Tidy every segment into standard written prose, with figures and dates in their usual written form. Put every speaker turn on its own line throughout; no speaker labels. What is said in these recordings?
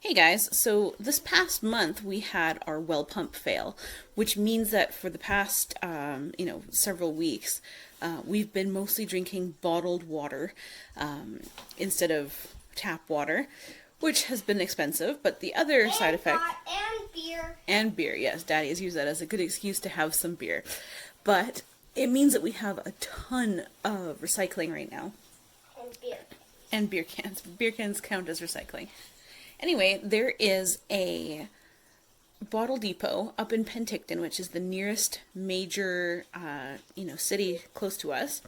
Hey guys, so this past month we had our well pump fail, which means that for the past, several weeks, we've been mostly drinking bottled water instead of tap water, which has been expensive. But the other side effect,
And beer.
and beer, yes, Daddy has used that as a good excuse to have some beer, but it means that we have a ton of recycling right now,
And beer.
and beer cans. Beer cans count as recycling. Anyway, there is a bottle depot up in Penticton, which is the nearest major, city close to us.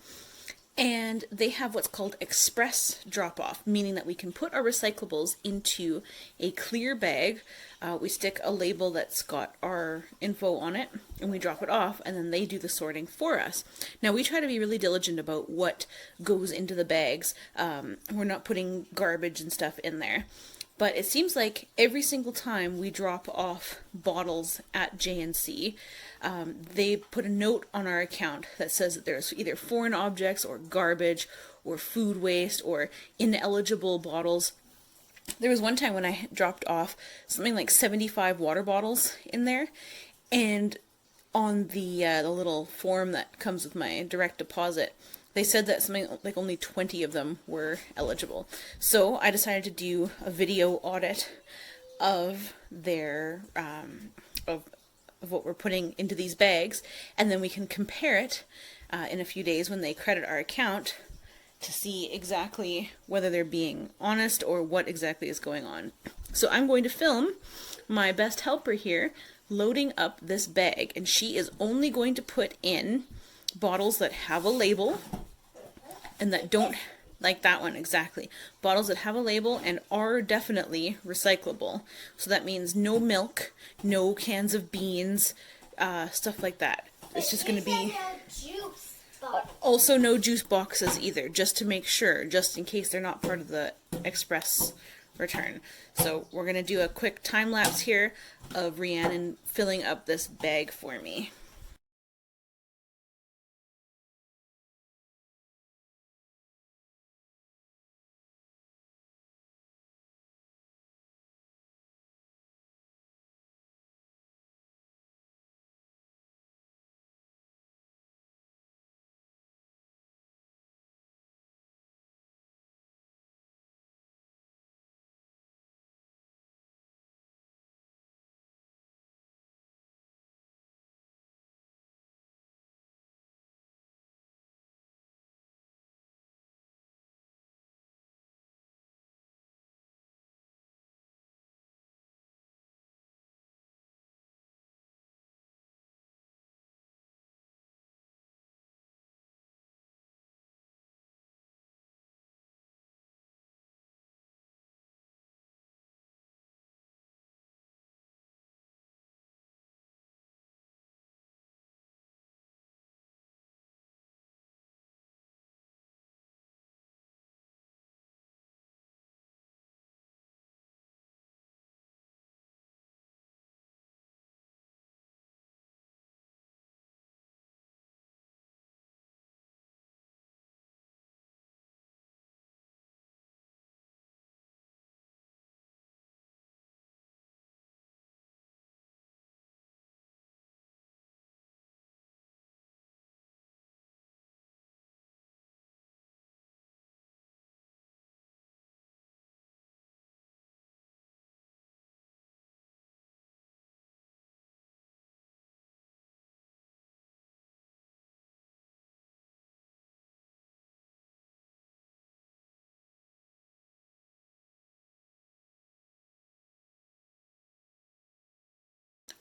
And they have what's called express drop-off, meaning that we can put our recyclables into a clear bag. We stick a label that's got our info on it, and we drop it off, and then they do the sorting for us. Now, we try to be really diligent about what goes into the bags. We're not putting garbage and stuff in there. But it seems like every single time we drop off bottles at JNC, they put a note on our account that says that there's either foreign objects or garbage or food waste or ineligible bottles. There was one time when I dropped off something like 75 water bottles in there, and on the little form that comes with my direct deposit, they said that something like only 20 of them were eligible. So I decided to do a video audit of their of what we're putting into these bags, and then we can compare it in a few days when they credit our account to see exactly whether they're being honest or what exactly is going on. So I'm going to film my best helper here loading up this bag, and she is only going to put in bottles that have a label and that don't, like that one exactly, bottles that have a label and are definitely recyclable. So that means no milk, no cans of beans, stuff like that. It's just going to be also no juice boxes either, just to make sure, just in case they're not part of the express return. So we're going to do a quick time lapse here of Rhiannon filling up this bag for me.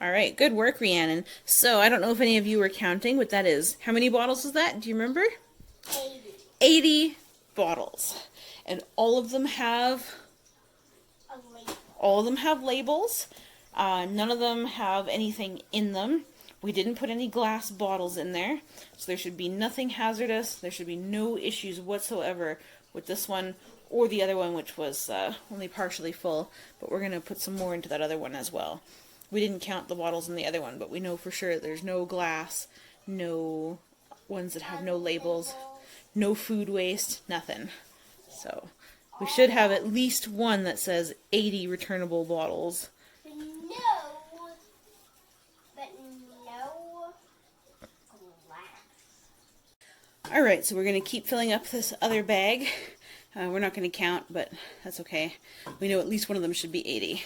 All right, good work, Rhiannon. So I don't know if any of you were counting, but that is, how many bottles is that? Do you remember?
80.
80 bottles. And all of them have labels. None of them have anything in them. We didn't put any glass bottles in there, so there should be nothing hazardous. There should be no issues whatsoever with this one or the other one, which was only partially full, but we're going to put some more into that other one as well. We didn't count the bottles in the other one, but we know for sure there's no glass, no ones that have no labels, no food waste, nothing. So We should have at least one that says 80 returnable bottles.
No, but no glass.
Alright, so we're going to keep filling up this other bag. We're not going to count, but that's okay. We know at least one of them should be 80.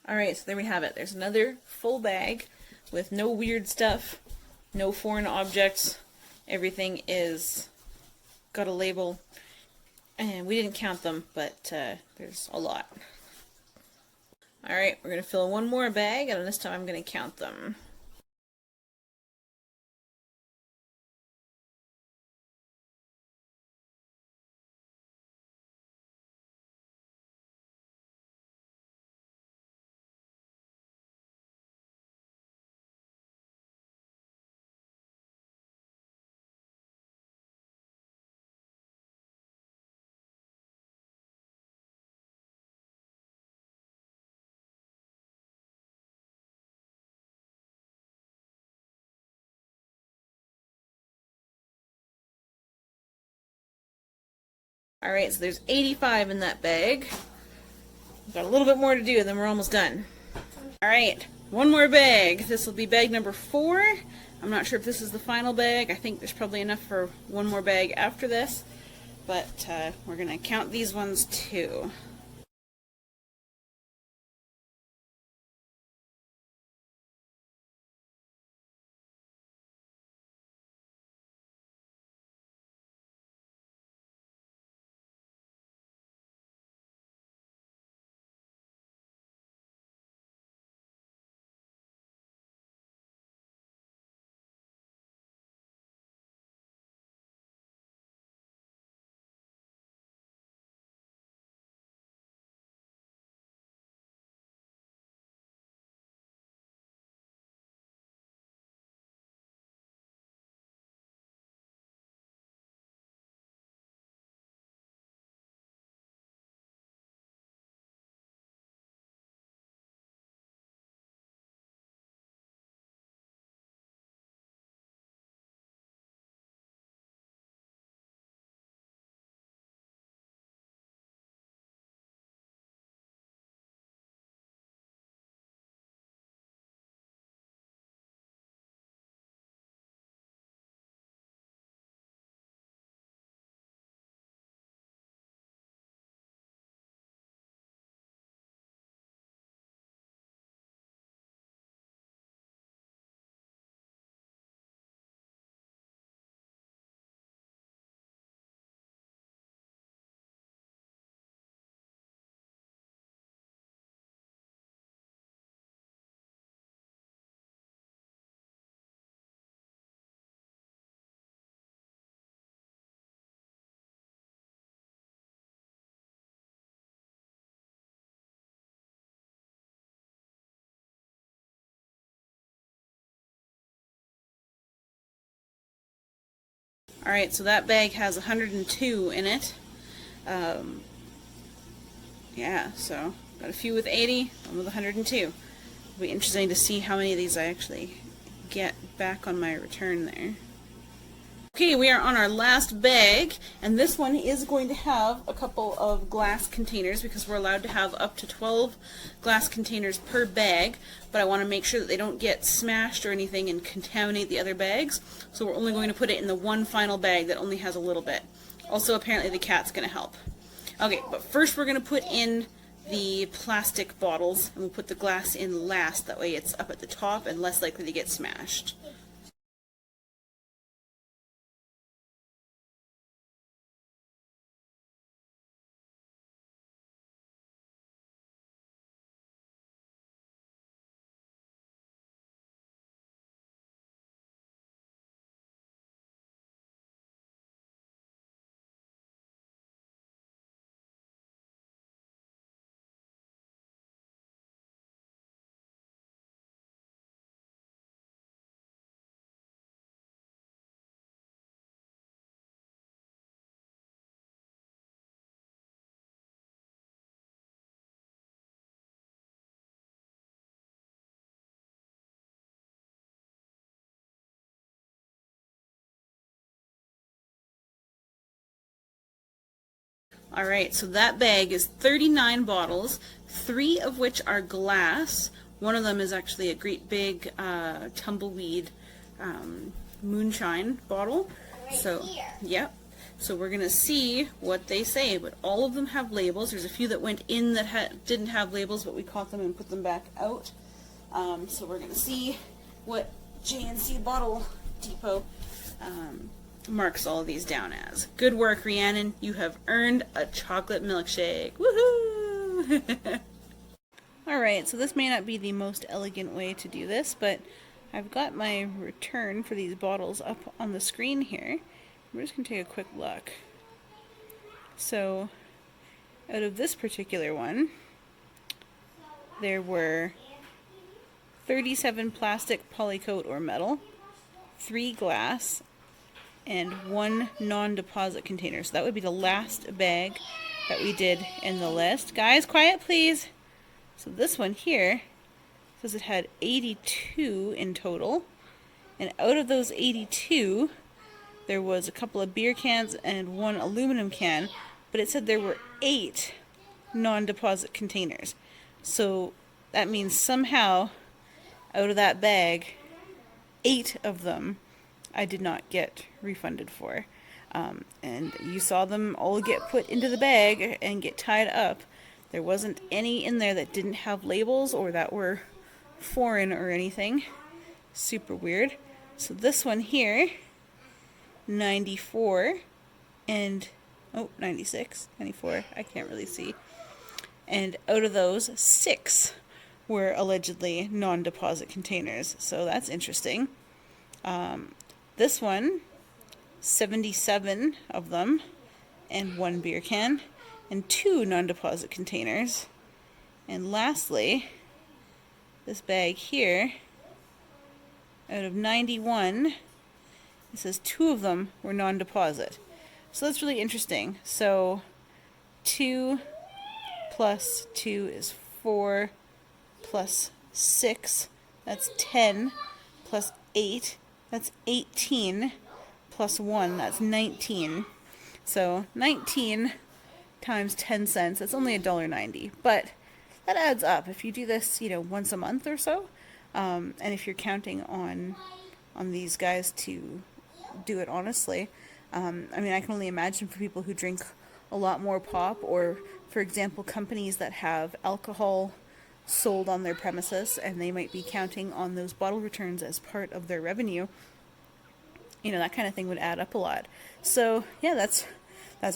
Alright, so there we have it. There's another full bag with no weird stuff, no foreign objects. Everything is got a label. And we didn't count them, but there's a lot. Alright, we're going to fill one more bag, and this time I'm going to count them. Alright, so there's 85 in that bag. We've got a little bit more to do, and then we're almost done. Alright, one more bag. This will be bag number 4. I'm not sure if this is the final bag. I think there's probably enough for one more bag after this. But we're going to count these ones too. Alright, so that bag has 102 in it. Yeah, so got a few with 80, one with 102. It'll be interesting to see how many of these I actually get back on my return there. Okay, we are on our last bag, and this one is going to have a couple of glass containers because we're allowed to have up to 12 glass containers per bag, but I want to make sure that they don't get smashed or anything and contaminate the other bags, so we're only going to put it in the one final bag that only has a little bit. Also, apparently the cat's going to help. Okay, but first we're going to put in the plastic bottles, and we'll put the glass in last, that way it's up at the top and less likely to get smashed. Alright, so that bag is 39 bottles, 3 of which are glass. One of them is actually a great big tumbleweed moonshine bottle. So, yep. So we're going to see what they say, but all of them have labels. There's a few that went in that didn't have labels, but we caught them and put them back out. So we're going to see what J&C Bottle Depot marks all of these down as. Good work, Rhiannon. You have earned a chocolate milkshake. Woohoo! Alright, so this may not be the most elegant way to do this, but I've got my return for these bottles up on the screen here. We're just going to take a quick look. So, out of this particular one, there were 37 plastic, polycoat, or metal, 3 glass, and 1 non-deposit container. So that would be the last bag that we did in the list. Guys, quiet please! So this one here says it had 82 in total, and out of those 82, there was a couple of beer cans and 1 aluminum can, but it said there were 8 non-deposit containers. So that means somehow, out of that bag, 8 of them I did not get refunded for. And you saw them all get put into the bag and get tied up. There wasn't any in there that didn't have labels or that were foreign or anything. Super weird. So this one here, 94 and 96, 94, I can't really see. And out of those, 6 were allegedly non-deposit containers. So that's interesting. This one, 77 of them, and 1 beer can, and 2 non-deposit containers. And lastly, this bag here, out of 91, it says 2 of them were non-deposit. So that's really interesting. So 2 plus 2 is 4, plus 6, that's 10, plus 8, that's 18, plus 1, that's 19. So 19 times 10 cents, that's only $1.90. But that adds up. If you do this, once a month or so, and if you're counting on these guys to do it honestly, I mean, I can only imagine for people who drink a lot more pop, or, for example, companies that have alcohol sold on their premises, and they might be counting on those bottle returns as part of their revenue. That kind of thing would add up a lot. So yeah, that's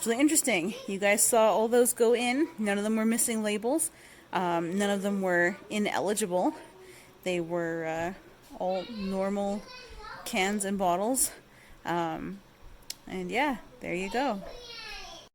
really interesting. You guys saw all those go in. None of them were missing labels. None of them were ineligible. They were all normal cans and bottles. And yeah, there you go.